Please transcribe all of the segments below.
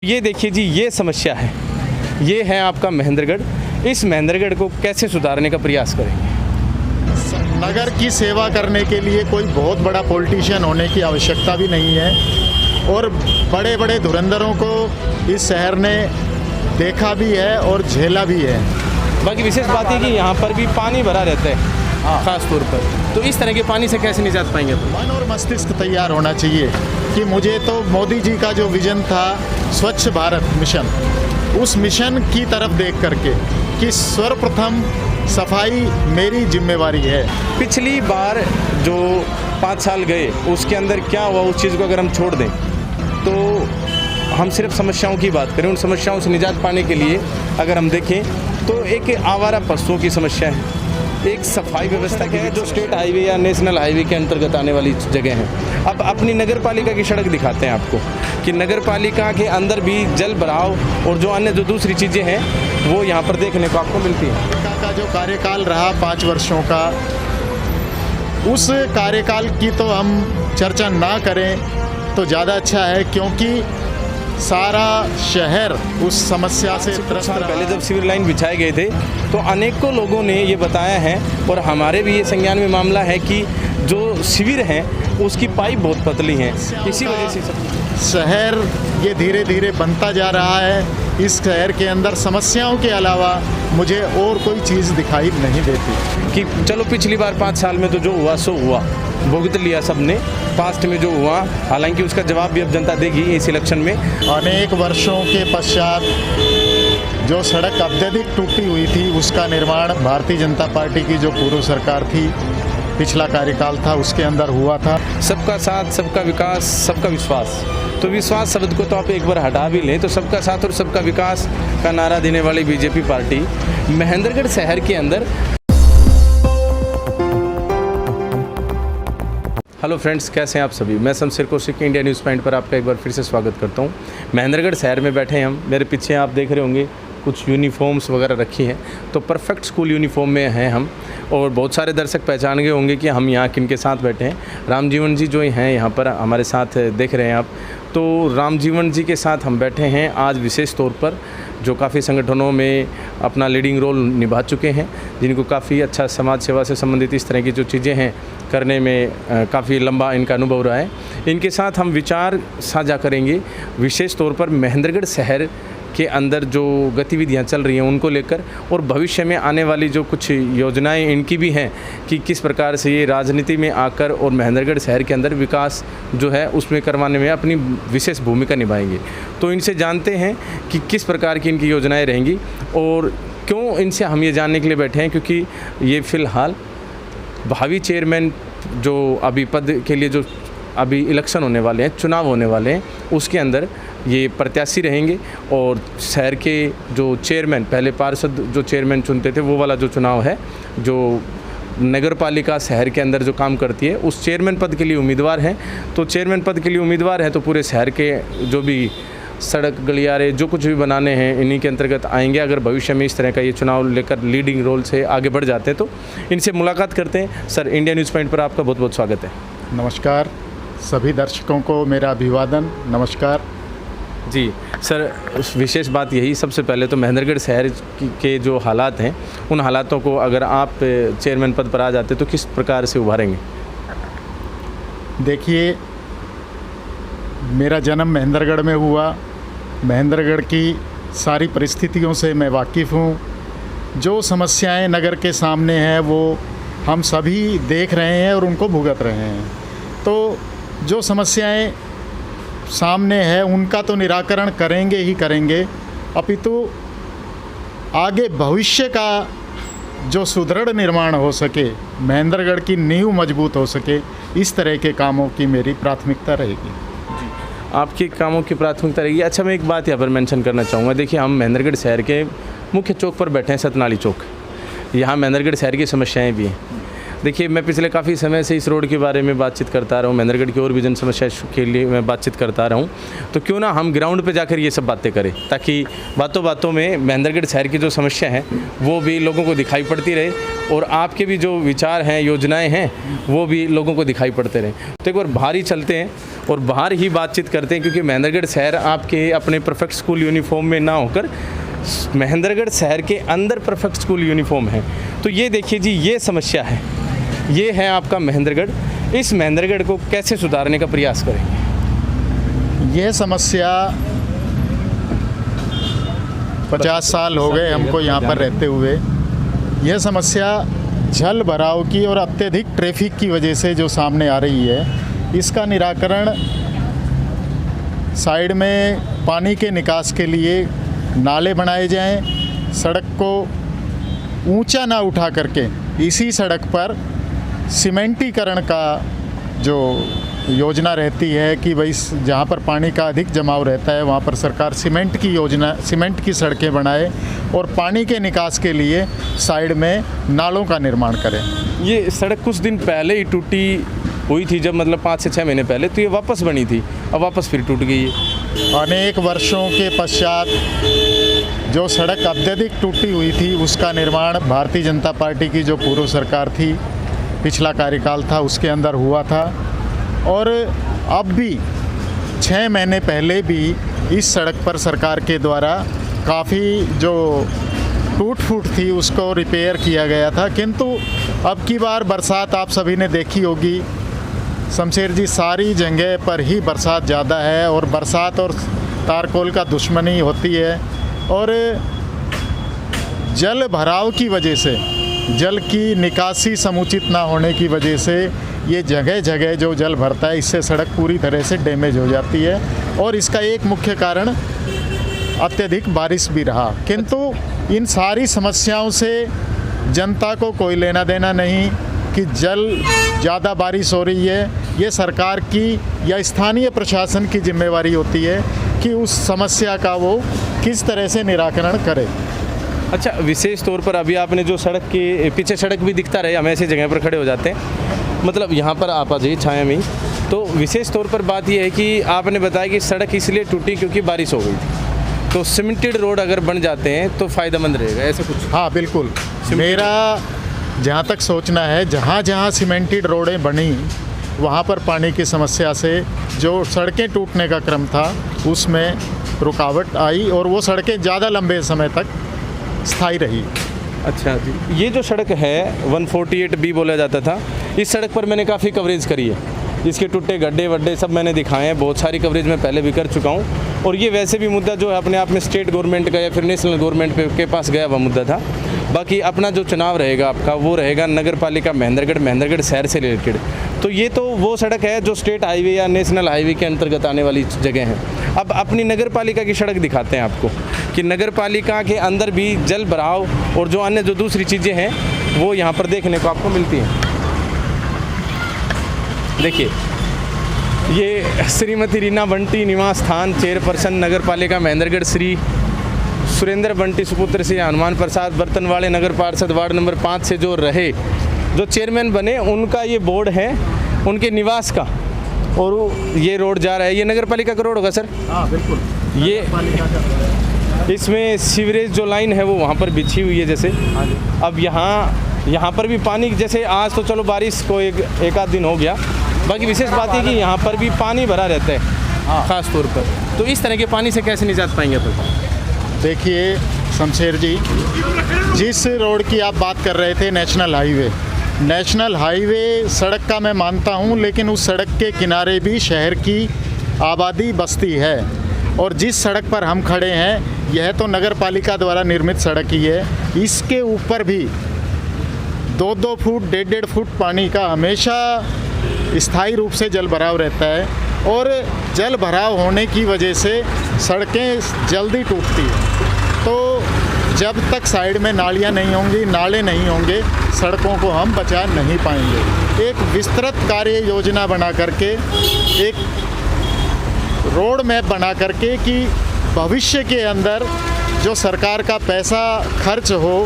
ये देखिए जी, ये समस्या है, ये है आपका महेंद्रगढ़। इस महेंद्रगढ़ को कैसे सुधारने का प्रयास करेंगे? नगर की सेवा करने के लिए कोई बहुत बड़ा पॉलिटिशियन होने की आवश्यकता भी नहीं है और बड़े बड़े धुरंधरों को इस शहर ने देखा भी है और झेला भी है। बाकी विशेष बात है कि यहाँ पर भी पानी भरा रहता है खास तौर पर, तो इस तरह के पानी से कैसे निजात पाएंगे? मन और मस्तिष्क तैयार होना चाहिए कि मुझे तो मोदी जी का जो विजन था स्वच्छ भारत मिशन, उस मिशन की तरफ देख करके कि सर्वप्रथम सफाई मेरी जिम्मेवारी है। पिछली बार जो 5 साल गए उसके अंदर क्या हुआ, उस चीज़ को अगर हम छोड़ दें तो हम सिर्फ समस्याओं की बात करें, उन समस्याओं से निजात पाने के लिए अगर हम देखें तो एक आवारा पशुओं की समस्या है, एक सफाई व्यवस्था क्या है जो स्टेट हाईवे या नेशनल हाईवे के अंतर्गत आने वाली जगह है। अब अपनी नगर पालिका की सड़क दिखाते हैं आपको कि नगर पालिका के अंदर भी जल भराव और जो अन्य जो दूसरी चीज़ें हैं वो यहाँ पर देखने को आपको मिलती है। का जो कार्यकाल रहा 5 वर्षों का, उस कार्यकाल की तो हम चर्चा ना करें तो ज़्यादा अच्छा है, क्योंकि सारा शहर उस समस्या से त्रस्त रहा। पहले जब सिविल लाइन बिछाए गए थे तो अनेकों लोगों ने ये बताया है और हमारे भी ये संज्ञान में मामला है कि जो शिविर हैं उसकी पाइप बहुत पतली हैं, इसी वजह से शहर ये धीरे धीरे बनता जा रहा है। इस शहर के अंदर समस्याओं के अलावा मुझे और कोई चीज़ दिखाई नहीं देती। कि चलो पिछली बार 5 साल में तो जो हुआ सो हुआ, भुगत लिया सबने, पास्ट में जो हुआ, हालांकि उसका जवाब भी अब जनता देगी इस इलेक्शन में। अनेक वर्षों के पश्चात जो सड़क अत्यधिक टूटी हुई थी उसका निर्माण भारतीय जनता पार्टी की जो पूर्व सरकार थी, पिछला कार्यकाल था, उसके अंदर हुआ था। सबका साथ, सबका विकास, सबका विश्वास। तो विश्वास शब्द को तो आप एक बार हटा भी लें तो सबका साथ और सबका विकास का नारा देने वाली बीजेपी पार्टी महेंद्रगढ़ शहर के अंदर। हेलो फ्रेंड्स, कैसे हैं आप सभी? मैं Shamsher Kaushik India news point पर आपका एक बार फिर से स्वागत करता हूं। महेंद्रगढ़ शहर में बैठे हैं हम। मेरे पीछे आप देख रहे होंगे कुछ यूनिफॉर्म्स वगैरह रखी हैं, तो परफेक्ट स्कूल यूनिफॉर्म में हैं हम। और बहुत सारे दर्शक पहचान गए होंगे कि हम यहाँ किन के साथ बैठे हैं। रामजीवन जी जो हैं यहाँ पर हमारे साथ देख रहे हैं आप, तो रामजीवन जी के साथ हम बैठे हैं आज विशेष तौर पर, जो काफ़ी संगठनों में अपना लीडिंग रोल निभा चुके हैं, जिनको काफ़ी अच्छा समाज सेवा से संबंधित इस तरह की जो चीज़ें हैं करने में काफ़ी लंबा इनका अनुभव रहा है। इनके साथ हम विचार साझा करेंगे विशेष तौर पर महेंद्रगढ़ शहर के अंदर जो गतिविधियां चल रही हैं उनको लेकर, और भविष्य में आने वाली जो कुछ योजनाएं इनकी भी हैं कि किस प्रकार से ये राजनीति में आकर और महेंद्रगढ़ शहर के अंदर विकास जो है उसमें करवाने में अपनी विशेष भूमिका निभाएंगे। तो इनसे जानते हैं कि किस प्रकार की इनकी योजनाएं रहेंगी और क्यों इनसे हम ये जानने के लिए बैठे हैं, क्योंकि ये फ़िलहाल भावी चेयरमैन जो अभी पद के लिए जो अभी इलेक्शन होने वाले हैं, चुनाव होने वाले हैं, उसके अंदर ये प्रत्याशी रहेंगे। और शहर के जो चेयरमैन, पहले पार्षद जो चेयरमैन चुनते थे वो वाला जो चुनाव है, जो नगर पालिका शहर के अंदर जो काम करती है, उस चेयरमैन पद के लिए उम्मीदवार हैं। तो चेयरमैन पद के लिए उम्मीदवार हैं तो पूरे शहर के जो भी सड़क गलियारे जो कुछ भी बनाने हैं इन्हीं के अंतर्गत आएंगे। अगर भविष्य में इस तरह का ये चुनाव लेकर लीडिंग रोल से आगे बढ़ जाते हैं तो इनसे मुलाकात करते हैं। सर, इंडिया न्यूज़ पॉइंट पर आपका बहुत बहुत स्वागत है। नमस्कार, सभी दर्शकों को मेरा अभिवादन, नमस्कार जी। सर, विशेष बात यही, सबसे पहले तो महेंद्रगढ़ शहर के जो हालात हैं उन हालातों को अगर आप चेयरमैन पद पर आ जाते तो किस प्रकार से उभारेंगे? देखिए, मेरा जन्म महेंद्रगढ़ में हुआ। महेंद्रगढ़ की सारी परिस्थितियों से मैं वाकिफ़ हूँ। जो समस्याएं नगर के सामने हैं वो हम सभी देख रहे हैं और उनको भुगत रहे हैं। तो जो समस्याएं सामने है उनका तो निराकरण करेंगे ही करेंगे, अपितु आगे भविष्य का जो सुदृढ़ निर्माण हो सके, महेंद्रगढ़ की नींव मजबूत हो सके, इस तरह के कामों की मेरी प्राथमिकता रहेगी। जी, आपके कामों की प्राथमिकता रहेगी। अच्छा, मैं एक बात यहाँ पर मेंशन करना चाहूँगा। देखिए, हम महेंद्रगढ़ शहर के मुख्य चौक पर बैठे हैं, सतनाली चौक। यहाँ महेंद्रगढ़ शहर की समस्याएँ भी हैं। देखिए, मैं पिछले काफ़ी समय से इस रोड के बारे में बातचीत करता रहा हूँ, महेंद्रगढ़ की और भी जन समस्या के लिए मैं बातचीत करता रहा हूँ। तो क्यों ना हम ग्राउंड पे जाकर ये सब बातें करें, ताकि बातों बातों में महेंद्रगढ़ शहर की जो समस्या है वो भी लोगों को दिखाई पड़ती रहे, और आपके भी जो विचार हैं, योजनाएँ हैं, वो भी लोगों को दिखाई पड़ते रहें। तो एक बार बाहर ही चलते हैं और बाहर ही बातचीत करते हैं, क्योंकि महेंद्रगढ़ शहर आपके अपने परफेक्ट स्कूल यूनिफॉर्म में ना होकर महेंद्रगढ़ शहर के अंदर परफेक्ट स्कूल यूनिफॉर्म है। तो ये देखिए जी, ये समस्या है, ये है आपका महेंद्रगढ़। इस महेंद्रगढ़ को कैसे सुधारने का प्रयास करेंगे? यह समस्या 50 साल हो गए हमको यहाँ पर रहते हुए। यह समस्या जल भराव की और अत्यधिक ट्रैफिक की वजह से जो सामने आ रही है, इसका निराकरण साइड में पानी के निकास के लिए नाले बनाए जाएं, सड़क को ऊंचा ना उठा करके इसी सड़क पर सीमेंटीकरण का जो योजना रहती है कि भाई जहाँ पर पानी का अधिक जमाव रहता है वहाँ पर सरकार सीमेंट की सड़कें बनाए और पानी के निकास के लिए साइड में नालों का निर्माण करें। ये सड़क कुछ दिन पहले ही टूटी हुई थी, जब मतलब 5 से 6 महीने पहले, तो ये वापस बनी थी, अब वापस फिर टूट गई है। अनेक वर्षों के पश्चात जो सड़क अत्यधिक टूटी हुई थी उसका निर्माण भारतीय जनता पार्टी की जो पूर्व सरकार थी, पिछला कार्यकाल था, उसके अंदर हुआ था। और अब भी 6 महीने पहले भी इस सड़क पर सरकार के द्वारा काफ़ी जो टूट फूट थी उसको रिपेयर किया गया था। किंतु अब की बार बरसात आप सभी ने देखी होगी शमशेर जी, सारी जगह पर ही बरसात ज़्यादा है और बरसात और तारकोल का दुश्मनी होती है। और जल भराव की वजह से, जल की निकासी समुचित ना होने की वजह से ये जगह जगह जो जल भरता है, इससे सड़क पूरी तरह से डैमेज हो जाती है। और इसका एक मुख्य कारण अत्यधिक बारिश भी रहा। किंतु इन सारी समस्याओं से जनता को कोई लेना देना नहीं कि जल ज़्यादा बारिश हो रही है, ये सरकार की या स्थानीय प्रशासन की जिम्मेवारी होती है कि उस समस्या का वो किस तरह से निराकरण करे। अच्छा, विशेष तौर पर अभी आपने जो सड़क के पीछे सड़क भी दिखता रहे, हम ऐसी जगह पर खड़े हो जाते हैं, मतलब यहाँ पर आप आ जाइए छाया में। तो विशेष तौर पर बात यह है कि आपने बताया कि सड़क इसलिए टूटी क्योंकि बारिश हो गई थी, तो सीमेंटेड रोड अगर बन जाते हैं तो फ़ायदेमंद रहेगा, ऐसा कुछ? हाँ बिल्कुल, मेरा जहाँ तक सोचना है, जहाँ जहाँ सीमेंटेड रोडें बनी वहाँ पर पानी की समस्या से जो सड़कें टूटने का क्रम था उसमें रुकावट आई और वो सड़कें ज़्यादा लंबे समय तक स्थायी रही। अच्छा जी, ये जो सड़क है 148B बोला जाता था, इस सड़क पर मैंने काफ़ी कवरेज करी है, इसके टूटे गड्ढे वड्ढे सब मैंने दिखाए हैं, बहुत सारी कवरेज मैं पहले भी कर चुका हूँ। और ये वैसे भी मुद्दा जो है अपने आप में स्टेट गवर्नमेंट का या फिर नेशनल गवर्नमेंट के पास गया हुआ मुद्दा था। बाकी अपना जो चुनाव रहेगा आपका वो रहेगा नगर पालिका महेंद्रगढ़ शहर से रिलेटेड। तो ये तो वो सड़क है जो स्टेट हाईवे या नेशनल हाईवे के अंतर्गत आने वाली जगह है। अब अपनी नगर पालिका की सड़क दिखाते हैं आपको कि नगर पालिका के अंदर भी जल भराव और जो अन्य जो दूसरी चीज़ें हैं वो यहाँ पर देखने को आपको मिलती हैं। देखिए, ये श्रीमती रीना बंटी निवास स्थान चेयरपर्सन नगर पालिका महेंद्रगढ़ श्री सुरेंद्र बंटी सुपुत्र से हनुमान प्रसाद बर्तनवाड़े नगर पार्षद वार्ड नंबर 5 से जो रहे, जो चेयरमैन बने, उनका ये बोर्ड है, उनके निवास का। और ये रोड जा रहा है, ये नगर पालिका का रोड होगा सर? हाँ बिल्कुल, ये इसमें सीवरेज जो लाइन है वो वहाँ पर बिछी हुई है जैसे। अब यहाँ पर भी पानी, जैसे आज तो चलो बारिश को एक आध दिन हो गया, बाकी विशेष बात है कि यहाँ पर भी पानी भरा रहता है ख़ास तौर पर। तो इस तरह के पानी से कैसे निजात पाएंगे? तो देखिए शमशेर जी, जिस रोड की आप बात कर रहे थे नेशनल हाईवे सड़क का मैं मानता हूँ, लेकिन उस सड़क के किनारे भी शहर की आबादी बस्ती है। और जिस सड़क पर हम खड़े हैं यह तो नगर पालिका द्वारा निर्मित सड़क ही है, इसके ऊपर भी 2-2 फुट 1.5 फुट पानी का हमेशा स्थायी रूप से जल भराव रहता है। और जल भराव होने की वजह से सड़कें जल्दी टूटती हैं। तो जब तक साइड में नालियाँ नहीं होंगी, नाले नहीं होंगे, सड़कों को हम बचा नहीं पाएंगे। एक विस्तृत कार्य योजना बना करके, एक रोड मैप बना करके कि भविष्य के अंदर जो सरकार का पैसा खर्च हो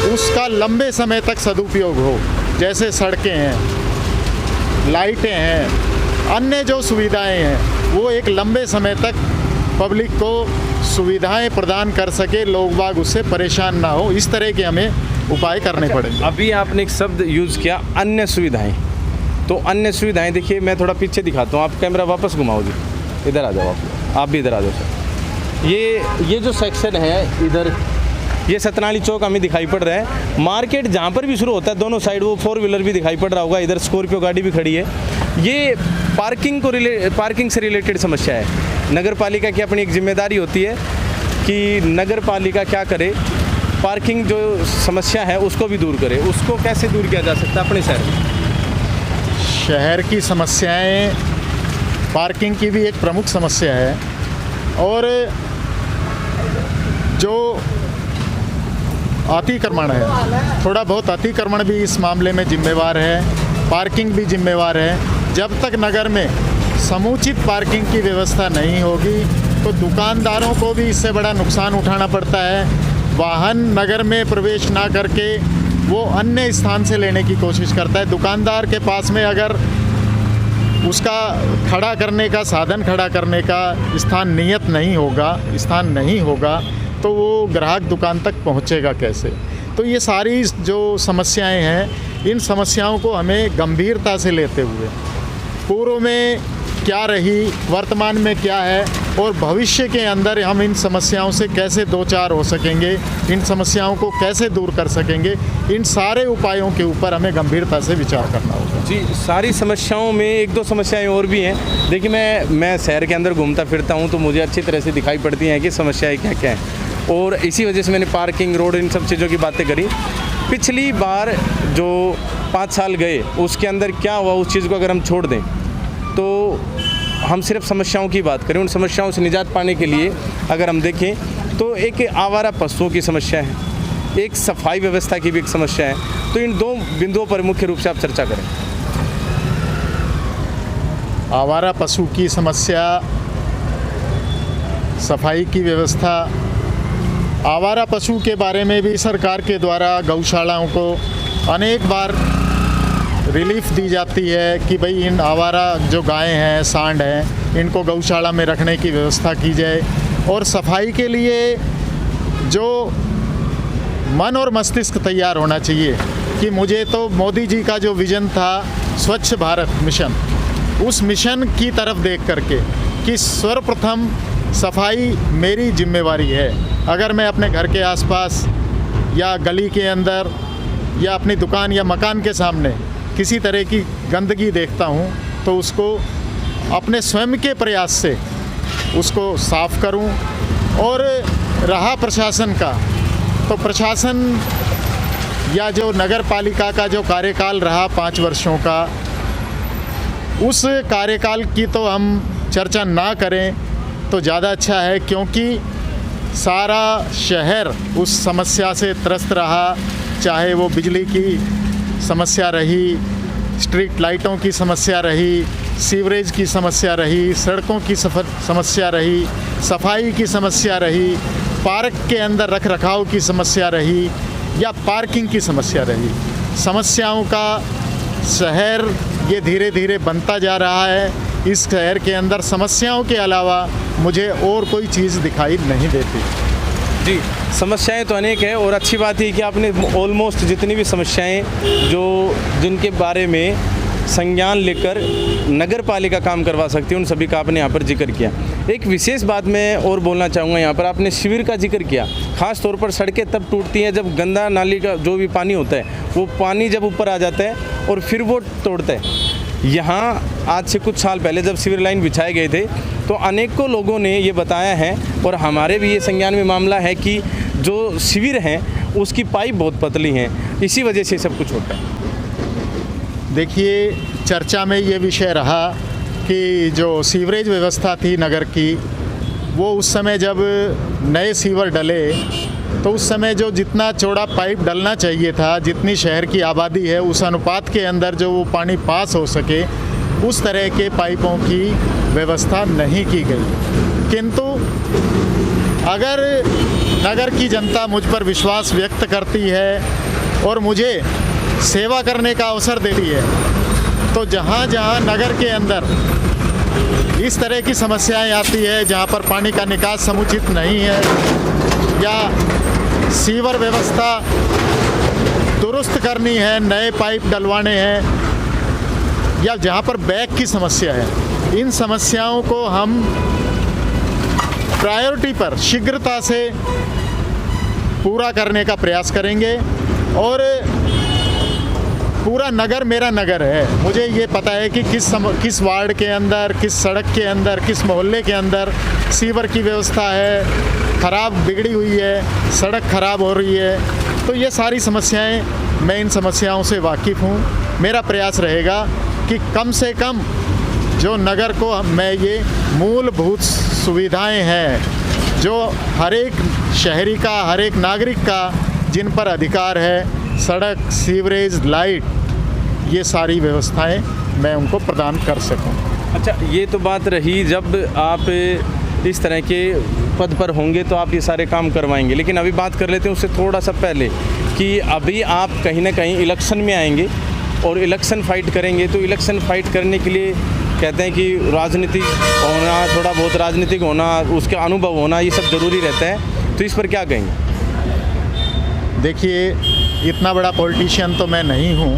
उसका लंबे समय तक सदुपयोग हो, जैसे सड़कें हैं, लाइटें हैं, अन्य जो सुविधाएं हैं, वो एक लंबे समय तक पब्लिक को सुविधाएं प्रदान कर सके, लोग बाग उससे परेशान ना हो। इस तरह के हमें उपाय करने पड़ेंगे। अभी आपने एक शब्द यूज़ किया, अन्य सुविधाएं। तो अन्य सुविधाएं देखिए, मैं थोड़ा पीछे दिखाता हूँ, आप कैमरा वापस घुमाओ जी, इधर आ जाओ, आप भी इधर आ जाओ सर। ये जो सेक्शन है इधर, ये सतनाली चौक हमें दिखाई पड़ रहा है। मार्केट जहाँ पर भी शुरू होता है दोनों साइड वो 4 व्हीलर भी दिखाई पड़ रहा होगा, इधर स्कॉर्पियो गाड़ी भी खड़ी है। ये पार्किंग से रिलेटेड समस्या है। नगर पालिका की अपनी एक जिम्मेदारी होती है कि नगर पालिका क्या करे, पार्किंग जो समस्या है उसको भी दूर करे। उसको कैसे दूर किया जा सकता है अपने शहर में? शहर की समस्याएं, पार्किंग की भी एक प्रमुख समस्या है, और जो अतिक्रमण है, थोड़ा बहुत अतिक्रमण भी इस मामले में जिम्मेवार है, पार्किंग भी जिम्मेवार है। जब तक नगर में समुचित पार्किंग की व्यवस्था नहीं होगी तो दुकानदारों को भी इससे बड़ा नुकसान उठाना पड़ता है। वाहन नगर में प्रवेश ना करके वो अन्य स्थान से लेने की कोशिश करता है। दुकानदार के पास में अगर उसका खड़ा करने का साधन, खड़ा करने का स्थान नहीं होगा तो वो ग्राहक दुकान तक पहुंचेगा कैसे? तो ये सारी जो समस्याएं हैं, इन समस्याओं को हमें गंभीरता से लेते हुए पूर्व में क्या रही, वर्तमान में क्या है और भविष्य के अंदर हम इन समस्याओं से कैसे दो चार हो सकेंगे, इन समस्याओं को कैसे दूर कर सकेंगे, इन सारे उपायों के ऊपर हमें गंभीरता से विचार करना होगा। जी, सारी समस्याओं में एक दो समस्याएं और भी हैं। देखिए, मैं शहर के अंदर घूमता फिरता हूं तो मुझे अच्छी तरह से दिखाई पड़ती हैं कि समस्याएं क्या क्या हैं, और इसी वजह से मैंने पार्किंग, रोड, इन सब चीज़ों की बातें करी। पिछली बार जो 5 साल गए उसके अंदर क्या हुआ, उस चीज़ को अगर हम छोड़ दें तो हम सिर्फ समस्याओं की बात करें, उन समस्याओं से निजात पाने के लिए अगर हम देखें तो एक आवारा पशुओं की समस्या है, एक सफाई व्यवस्था की भी एक समस्या है। तो इन 2 बिंदुओं पर मुख्य रूप से आप चर्चा करें। आवारा पशु की समस्या, सफाई की व्यवस्था। आवारा पशु के बारे में भी सरकार के द्वारा गौशालाओं को अनेक बार रिलीफ दी जाती है कि भाई इन आवारा जो गायें हैं, सांड हैं, इनको गौशाला में रखने की व्यवस्था की जाए। और सफाई के लिए जो मन और मस्तिष्क तैयार होना चाहिए कि मुझे तो मोदी जी का जो विज़न था स्वच्छ भारत मिशन, उस मिशन की तरफ देख करके कि सर्वप्रथम सफाई मेरी जिम्मेवारी है। अगर मैं अपने घर के आसपास या गली के अंदर या अपनी दुकान या मकान के सामने किसी तरह की गंदगी देखता हूँ तो उसको अपने स्वयं के प्रयास से उसको साफ करूँ। और रहा प्रशासन का, तो प्रशासन या जो नगर पालिका का जो कार्यकाल रहा 5 वर्षों का, उस कार्यकाल की तो हम चर्चा ना करें तो ज़्यादा अच्छा है, क्योंकि सारा शहर उस समस्या से त्रस्त रहा। चाहे वो बिजली की समस्या रही, स्ट्रीट लाइटों की समस्या रही, सीवरेज की समस्या रही, सड़कों की समस्या रही, सफाई की समस्या रही, पार्क के अंदर रख रखाव की समस्या रही या पार्किंग की समस्या रही। समस्याओं का शहर ये धीरे धीरे बनता जा रहा है। इस शहर के अंदर समस्याओं के अलावा मुझे और कोई चीज़ दिखाई नहीं देती। जी, समस्याएं तो अनेक है, और अच्छी बात है कि आपने ऑलमोस्ट जितनी भी समस्याएं जिनके बारे में संज्ञान लेकर नगर पालिका काम करवा सकती है, उन सभी का आपने यहाँ पर जिक्र किया। एक विशेष बात मैं और बोलना चाहूँगा, यहाँ पर आपने शिविर का जिक्र किया। ख़ास तौर पर सड़कें तब टूटती हैं जब गंदा नाली का जो भी पानी होता है, वो पानी जब ऊपर आ जाता है और फिर वो तोड़ता है। यहाँ आज से कुछ साल पहले जब सिविर लाइन बिछाए गए थे तो अनेकों लोगों ने ये बताया है, और हमारे भी ये संज्ञान में मामला है कि जो शिविर हैं उसकी पाइप बहुत पतली हैं, इसी वजह से सब कुछ होता है। देखिए, चर्चा में ये विषय रहा कि जो सीवरेज व्यवस्था थी नगर की, वो उस समय जब नए सीवर डले तो उस समय जो जितना चौड़ा पाइप डलना चाहिए था, जितनी शहर की आबादी है उस अनुपात के अंदर जो वो पानी पास हो सके, उस तरह के पाइपों की व्यवस्था नहीं की गई। किंतु अगर नगर की जनता मुझ पर विश्वास व्यक्त करती है और मुझे सेवा करने का अवसर देती है। तो जहाँ जहाँ नगर के अंदर इस तरह की समस्याएं आती है, जहाँ पर पानी का निकास समुचित नहीं है या सीवर व्यवस्था दुरुस्त करनी है, नए पाइप डलवाने हैं, या जहाँ पर बैग की समस्या है, इन समस्याओं को हम प्रायोरिटी पर शीघ्रता से पूरा करने का प्रयास करेंगे। और पूरा नगर मेरा नगर है, मुझे ये पता है कि किस वार्ड के अंदर, किस सड़क के अंदर, किस मोहल्ले के अंदर सीवर की व्यवस्था है ख़राब, बिगड़ी हुई है, सड़क ख़राब हो रही है। तो ये सारी समस्याएं, मैं इन समस्याओं से वाकिफ़ हूँ। मेरा प्रयास रहेगा कि कम से कम जो नगर को मैं ये मूलभूत सुविधाएं हैं जो हर एक शहरी का, हर एक नागरिक का जिन पर अधिकार है, सड़क, सीवरेज, लाइट, ये सारी व्यवस्थाएं मैं उनको प्रदान कर सकूं। अच्छा, ये तो बात रही जब आप इस तरह के पद पर होंगे तो आप ये सारे काम करवाएंगे, लेकिन अभी बात कर लेते हैं उससे थोड़ा सा पहले कि अभी आप कहीं ना कहीं इलेक्शन में आएंगे और इलेक्शन फाइट करेंगे। तो इलेक्शन फाइट करने के लिए कहते हैं कि राजनीति होना, थोड़ा बहुत राजनीतिक होना, उसका अनुभव होना, ये सब ज़रूरी रहता है। तो इस पर क्या कहेंगे? देखिए, इतना बड़ा पॉलिटिशियन तो मैं नहीं हूँ,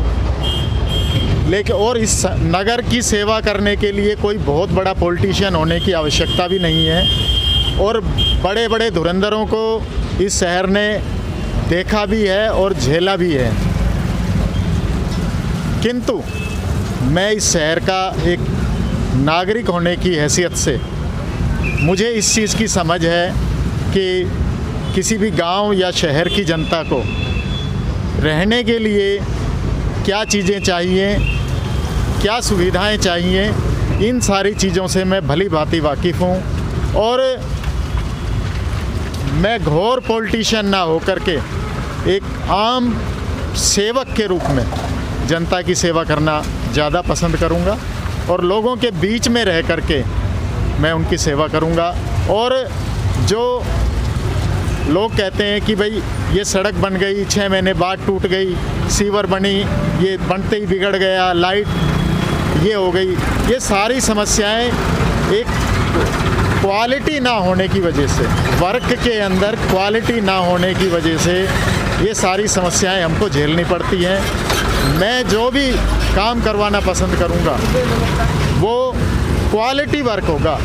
लेकिन और इस नगर की सेवा करने के लिए कोई बहुत बड़ा पॉलिटिशियन होने की आवश्यकता भी नहीं है। और बड़े बड़े धुरंधरों को इस शहर ने देखा भी है और झेला भी है, किंतु मैं इस शहर का एक नागरिक होने की हैसियत से मुझे इस चीज़ की समझ है कि किसी भी गांव या शहर की जनता को रहने के लिए क्या चीज़ें चाहिए, क्या सुविधाएं चाहिए, इन सारी चीज़ों से मैं भली भांति वाकिफ़ हूँ। और मैं घोर पॉलिटिशियन ना होकर के एक आम सेवक के रूप में जनता की सेवा करना ज़्यादा पसंद करूँगा और लोगों के बीच में रह कर के मैं उनकी सेवा करूँगा। और जो लोग कहते हैं कि भाई ये सड़क बन गई, 6 महीने बाद टूट गई, सीवर बनी, ये बनते ही बिगड़ गया, लाइट ये हो गई, ये सारी समस्याएं एक क्वालिटी ना होने की वजह से, वर्क के अंदर क्वालिटी ना होने की वजह से ये सारी समस्याएं हमको झेलनी पड़ती हैं। मैं जो भी काम करवाना पसंद करूंगा वो क्वालिटी वर्क होगा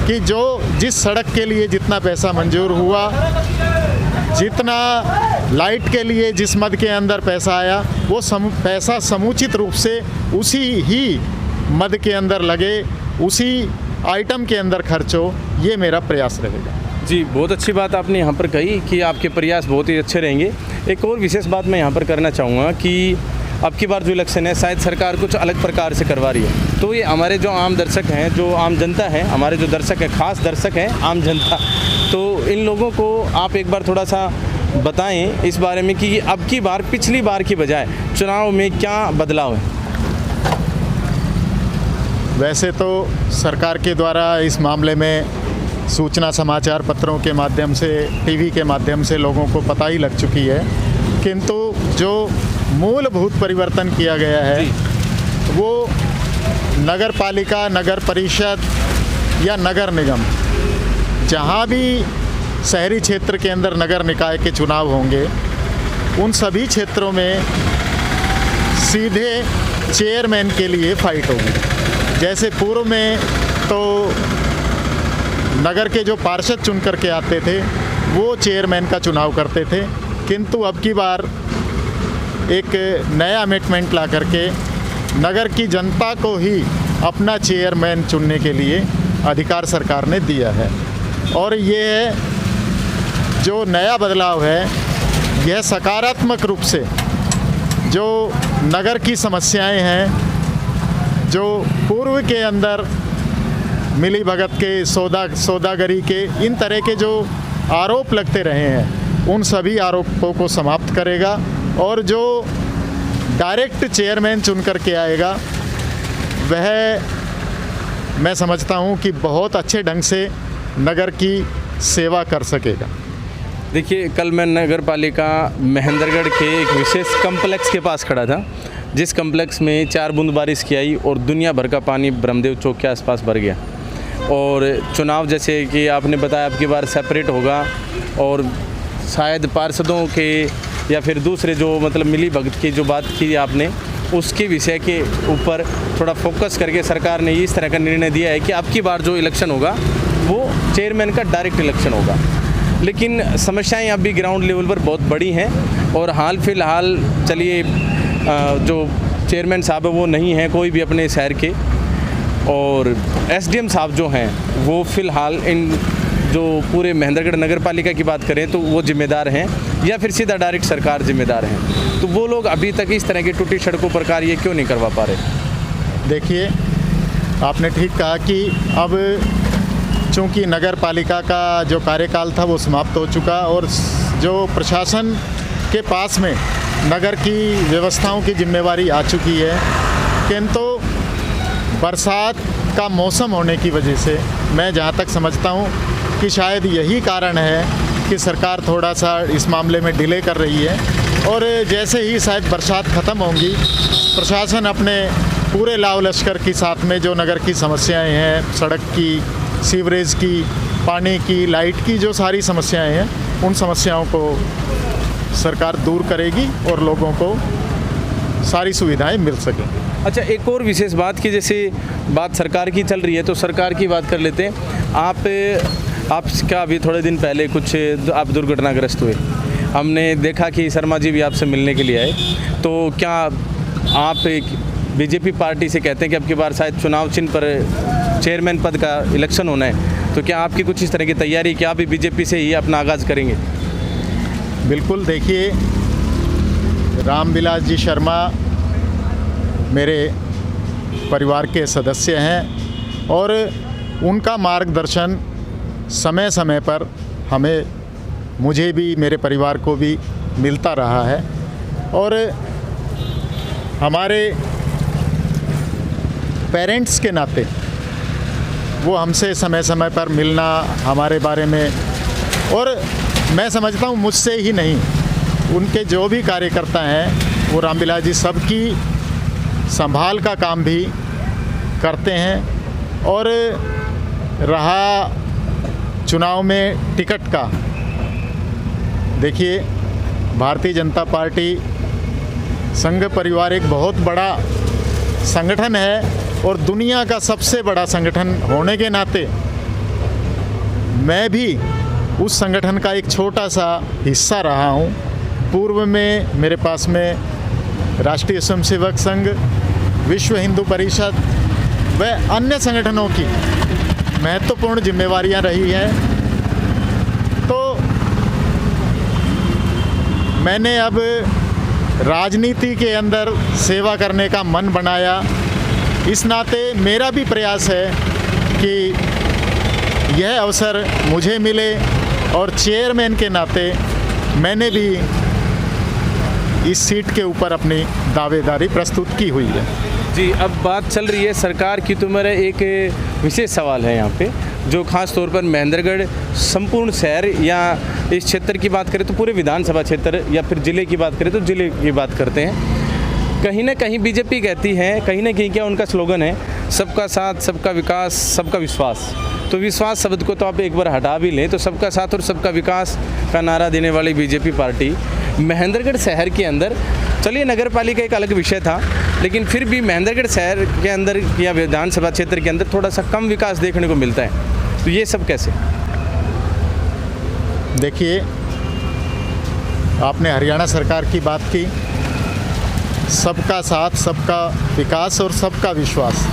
कि जो जिस सड़क के लिए जितना पैसा मंजूर हुआ, जितना लाइट के लिए जिस मद के अंदर पैसा आया, वो पैसा समुचित रूप से उसी ही मद के अंदर लगे, उसी आइटम के अंदर खर्च हो, ये मेरा प्रयास रहेगा। जी, बहुत अच्छी बात आपने यहाँ पर कही कि आपके प्रयास बहुत ही अच्छे रहेंगे। एक और विशेष बात मैं यहाँ पर करना चाहूँगा कि अब की बार जो इलेक्शन है शायद सरकार कुछ अलग प्रकार से करवा रही है, तो ये हमारे जो आम दर्शक हैं, जो आम जनता है, हमारे जो दर्शक है, खास दर्शक हैं आम जनता, तो इन लोगों को आप एक बार थोड़ा सा बताएं इस बारे में कि अब की बार पिछली बार की बजाय चुनाव में क्या बदलाव है। वैसे तो सरकार के द्वारा इस मामले में सूचना समाचार पत्रों के माध्यम से, टीवी के माध्यम से लोगों को पता ही लग चुकी है, किंतु जो मूलभूत परिवर्तन किया गया है वो नगर पालिका, नगर परिषद या नगर निगम, जहाँ भी शहरी क्षेत्र के अंदर नगर निकाय के चुनाव होंगे, उन सभी क्षेत्रों में सीधे चेयरमैन के लिए फाइट होगी। जैसे पूर्व में तो नगर के जो पार्षद चुन करके आते थे वो चेयरमैन का चुनाव करते थे, किंतु अब की बार एक नया अमेंडमेंट ला करके नगर की जनता को ही अपना चेयरमैन चुनने के लिए अधिकार सरकार ने दिया है। और ये जो नया बदलाव है यह सकारात्मक रूप से जो नगर की समस्याएं हैं, जो पूर्व के अंदर मिली भगत के, सौदागरी के, इन तरह के जो आरोप लगते रहे हैं, उन सभी आरोपों को समाप्त करेगा। और जो डायरेक्ट चेयरमैन चुन करके आएगा वह मैं समझता हूं कि बहुत अच्छे ढंग से नगर की सेवा कर सकेगा। देखिए, कल मैं नगर पालिका महेंद्रगढ़ के एक विशेष कम्प्लेक्स के पास खड़ा था, जिस कम्प्लेक्स में 4 बूंद बारिश की आई और दुनिया भर का पानी ब्रह्मदेव चौक के आसपास भर गया। और चुनाव जैसे कि आपने बताया अब की बार सेपरेट होगा और शायद पार्षदों के या फिर दूसरे जो मतलब मिली भगत की जो बात की आपने, उसके विषय के ऊपर थोड़ा फोकस करके सरकार ने इस तरह का निर्णय दिया है कि अब की बार जो इलेक्शन होगा वो चेयरमैन का डायरेक्ट इलेक्शन होगा। लेकिन समस्याएं अभी ग्राउंड लेवल पर बहुत बड़ी हैं और हाल फिलहाल चलिए जो चेयरमैन साहब है वो नहीं हैं कोई भी अपने शहर के, और एसडीएम साहब जो हैं वो फ़िलहाल इन जो पूरे महेंद्रगढ़ नगर पालिका की बात करें तो वो जिम्मेदार हैं या फिर सीधा डायरेक्ट सरकार जिम्मेदार हैं। तो वो लोग अभी तक इस तरह की टूटी सड़कों पर कार्य क्यों नहीं करवा पा रहे? देखिए, आपने ठीक कहा कि अब चूँकि नगर पालिका का जो कार्यकाल था वो समाप्त हो चुका और जो प्रशासन के पास में नगर की व्यवस्थाओं की जिम्मेवारी आ चुकी है, किंतु बरसात का मौसम होने की वजह से मैं जहाँ तक समझता हूँ कि शायद यही कारण है कि सरकार थोड़ा सा इस मामले में डिले कर रही है। और जैसे ही शायद बरसात ख़त्म होंगी, प्रशासन अपने पूरे लाव लश्कर के साथ में जो नगर की समस्याएं हैं, सड़क की, सीवरेज की, पानी की, लाइट की, जो सारी समस्याएं हैं, उन समस्याओं को सरकार दूर करेगी और लोगों को सारी सुविधाएं मिल सकेंगी। अच्छा, एक और विशेष बात की, जैसे बात सरकार की चल रही है तो सरकार की बात कर लेते हैं। आपका अभी थोड़े दिन पहले कुछ आप दुर्घटनाग्रस्त हुए, हमने देखा कि शर्मा जी भी आपसे मिलने के लिए आए। तो क्या आप बीजेपी पार्टी से कहते हैं कि अब की बार शायद चुनाव चिन्ह पर चेयरमैन पद का इलेक्शन होना है, तो क्या आपकी कुछ इस तरह की तैयारी, क्या आप भी बीजेपी से ही अपना आगाज़ करेंगे? बिल्कुल, देखिए, रामविलास जी शर्मा मेरे परिवार के सदस्य हैं और उनका मार्गदर्शन समय समय पर मुझे भी, मेरे परिवार को भी मिलता रहा है। और हमारे पेरेंट्स के नाते वो हमसे समय समय पर मिलना, हमारे बारे में, और मैं समझता हूँ मुझसे ही नहीं, उनके जो भी कार्यकर्ता हैं वो रामविलास जी सबकी संभाल का काम भी करते हैं। और रहा चुनाव में टिकट का, देखिए, भारतीय जनता पार्टी संघ परिवार एक बहुत बड़ा संगठन है और दुनिया का सबसे बड़ा संगठन होने के नाते मैं भी उस संगठन का एक छोटा सा हिस्सा रहा हूँ। पूर्व में मेरे पास में राष्ट्रीय स्वयंसेवक संघ, विश्व हिंदू परिषद व अन्य संगठनों की महत्वपूर्ण जिम्मेवारियां रही हैं। तो मैंने अब राजनीति के अंदर सेवा करने का मन बनाया। इस नाते मेरा भी प्रयास है कि यह अवसर मुझे मिले और चेयरमैन के नाते मैंने भी इस सीट के ऊपर अपनी दावेदारी प्रस्तुत की हुई है। जी, अब बात चल रही है सरकार की, तो मेरा एक विशेष सवाल है यहाँ पे, जो खास तौर पर महेंद्रगढ़ संपूर्ण शहर या इस क्षेत्र की बात करें तो पूरे विधानसभा क्षेत्र या फिर ज़िले की बात करें तो ज़िले की बात करते हैं। कहीं ना कहीं बीजेपी कहती है, कहीं ना कहीं क्या उनका स्लोगन है, सबका साथ, सबका विकास, सबका विश्वास। तो विश्वास शब्द को तो आप एक बार हटा भी लें तो सबका साथ और सबका विकास का नारा देने वाली बीजेपी पार्टी महेंद्रगढ़ शहर के अंदर, चलिए नगर पालिका एक अलग विषय था, लेकिन फिर भी महेंद्रगढ़ शहर के अंदर या विधानसभा क्षेत्र के अंदर थोड़ा सा कम विकास देखने को मिलता है। तो ये सब कैसे? देखिए, आपने हरियाणा सरकार की बात की, सबका साथ, सबका विकास और सबका विश्वास,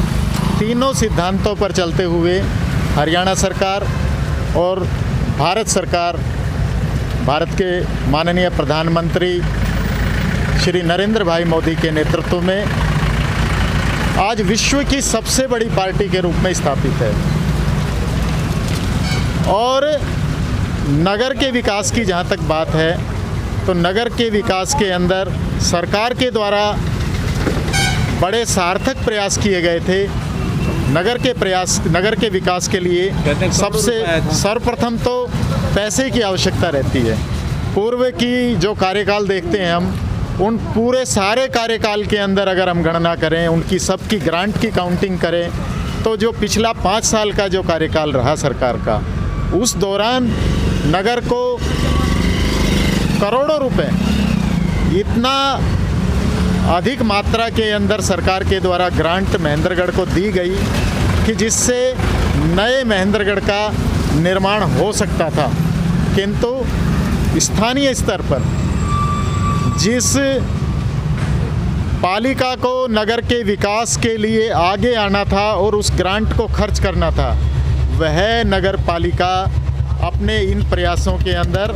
तीनों सिद्धांतों पर चलते हुए हरियाणा सरकार और भारत सरकार, भारत के माननीय प्रधानमंत्री श्री नरेंद्र भाई मोदी के नेतृत्व में आज विश्व की सबसे बड़ी पार्टी के रूप में स्थापित है। और नगर के विकास की जहाँ तक बात है तो नगर के विकास के अंदर सरकार के द्वारा बड़े सार्थक प्रयास किए गए थे नगर के विकास के लिए कहते हैं सबसे करोड़ों रुपए आया था। सर्वप्रथम तो पैसे की आवश्यकता रहती है। पूर्व की जो कार्यकाल देखते हैं हम, उन पूरे सारे कार्यकाल के अंदर अगर हम गणना करें, उनकी सबकी ग्रांट की काउंटिंग करें, तो जो पिछला 5 साल का जो कार्यकाल रहा सरकार का, उस दौरान नगर को करोड़ों रुपए, इतना अधिक मात्रा के अंदर सरकार के द्वारा ग्रांट महेंद्रगढ़ को दी गई कि जिससे नए महेंद्रगढ़ का निर्माण हो सकता था। किंतु स्थानीय स्तर पर जिस पालिका को नगर के विकास के लिए आगे आना था और उस ग्रांट को खर्च करना था, वह नगर पालिका अपने इन प्रयासों के अंदर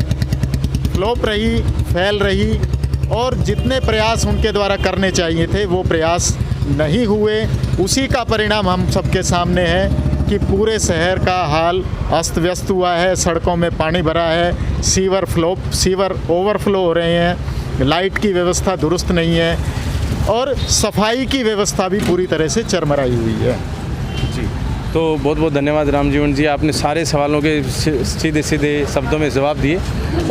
फ्लॉप रही, फैल रही, और जितने प्रयास उनके द्वारा करने चाहिए थे वो प्रयास नहीं हुए। उसी का परिणाम हम सबके सामने है कि पूरे शहर का हाल अस्त व्यस्त हुआ है। सड़कों में पानी भरा है, सीवर ओवरफ्लो हो रहे हैं, लाइट की व्यवस्था दुरुस्त नहीं है, और सफाई की व्यवस्था भी पूरी तरह से चरमराई हुई है। जी, तो बहुत बहुत धन्यवाद रामजीवन जी, आपने सारे सवालों के सीधे सीधे शब्दों में जवाब दिए,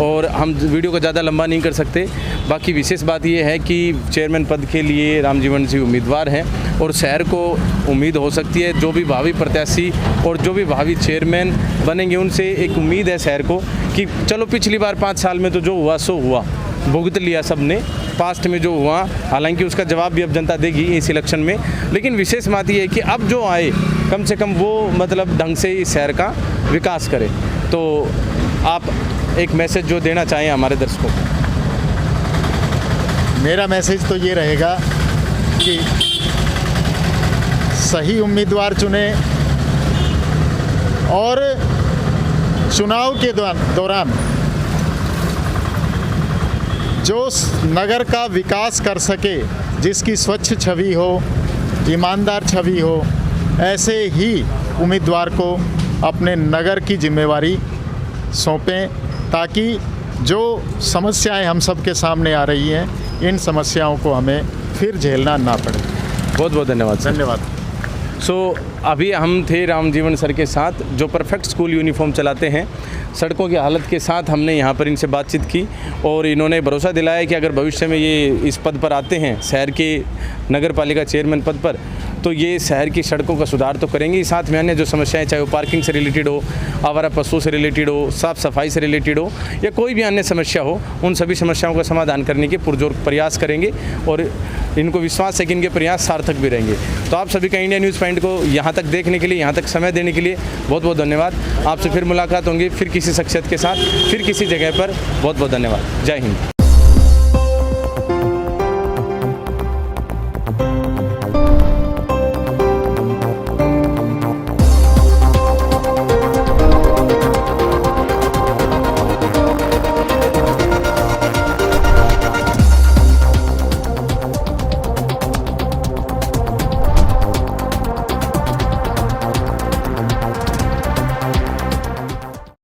और हम वीडियो को ज़्यादा लंबा नहीं कर सकते। बाकी विशेष बात ये है कि चेयरमैन पद के लिए रामजीवन जी उम्मीदवार हैं, और शहर को उम्मीद हो सकती है जो भी भावी प्रत्याशी और जो भी भावी चेयरमैन बनेंगे, उनसे एक उम्मीद है शहर को कि चलो पिछली बार 5 साल में तो जो हुआ सो हुआ, भुगत लिया सब ने, पास्ट में जो हुआ, हालांकि उसका जवाब भी अब जनता देगी इस इलेक्शन में। लेकिन विशेष बात ये है कि अब जो आए कम से कम वो मतलब ढंग से इस शहर का विकास करे। तो आप एक मैसेज जो देना चाहें हमारे दर्शकों को। मेरा मैसेज तो ये रहेगा कि सही उम्मीदवार चुने, और चुनाव के दौरान जो नगर का विकास कर सके, जिसकी स्वच्छ छवि हो, ईमानदार छवि हो, ऐसे ही उम्मीदवार को अपने नगर की जिम्मेवारी सौंपें, ताकि जो समस्याएं हम सब के सामने आ रही हैं, इन समस्याओं को हमें फिर झेलना ना पड़े। बहुत बहुत धन्यवाद सर। धन्यवाद। अभी हम थे रामजीवन सर के साथ, जो परफेक्ट स्कूल यूनिफॉर्म चलाते हैं। सड़कों की हालत के साथ हमने यहाँ पर इनसे बातचीत की, और इन्होंने भरोसा दिलाया कि अगर भविष्य में ये इस पद पर आते हैं, शहर के नगर पालिका चेयरमैन पद पर, तो ये शहर की सड़कों का सुधार तो करेंगे, साथ में अन्य जो समस्याएं, चाहे वो पार्किंग से रिलेटेड हो, आवारा पशुओं से रिलेटेड हो, साफ़ सफाई से रिलेटेड हो, या कोई भी अन्य समस्या हो, उन सभी समस्याओं का समाधान करने के पुरजोर प्रयास करेंगे, और इनको विश्वास है कि इनके प्रयास सार्थक भी रहेंगे। तो आप सभी का इंडिया न्यूज़ पॉइंट को यहाँ तक देखने के लिए, यहाँ तक समय देने के लिए बहुत बहुत धन्यवाद। आपसे फिर मुलाकात होंगी, फिर किसी शख्सियत के साथ, फिर किसी जगह पर। बहुत बहुत धन्यवाद। जय हिंद।